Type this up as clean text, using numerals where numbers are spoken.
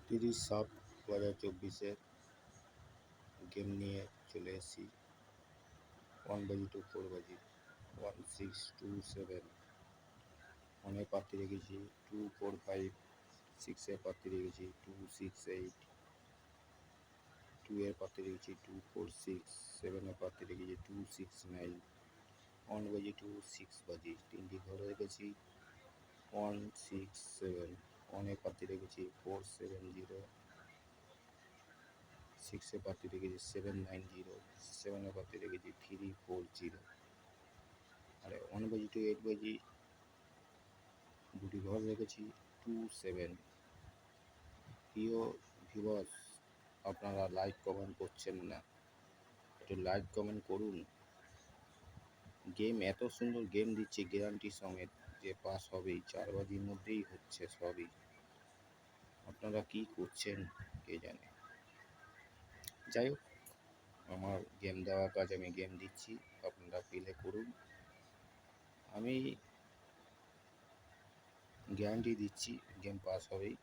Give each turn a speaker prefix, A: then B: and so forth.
A: 30/7/2024 game নিয়ে চলে এসেছি। 1 বাজি টু 4 বাজি 1627 অনেক প্রার্থী রেখেছি। 245 6 এর প্রার্থী রেখেছি। 268 2 এর প্রার্থী রেখেছি। 246 7 এর প্রার্থী রেখেছি। 269 1 বাজি টু 6 বাজি তিনটি ঘরে রেখেছি। 167 1 এর প্রার্থী রেখেছি। 470 6 এর প্রার্থী রেখেছি। 790 7 এর প্রার্থী রেখেছি। 340 আর 1 বাজি টু 8 বাজি দুটি ঘর রেখেছি। 27 প্রিয় ভিউয়ার্স, আপনারা লাইক কমেন্ট করছেন না, একটু লাইক কমেন্ট করুন। গেম এত সুন্দর গেম দিচ্ছে গ্যারান্টি সমেত যে পাস হবেই, 4 বাজির মধ্যেই হচ্ছে সবই। আপনারা কি করছেন কে জানে। যাই হোক, আমার গেম দেওয়া কাজ, আমি গেম দিচ্ছি, আপনারা প্লে করুন। আমি গ্যারান্টি দিচ্ছি গেম পাস হবেই।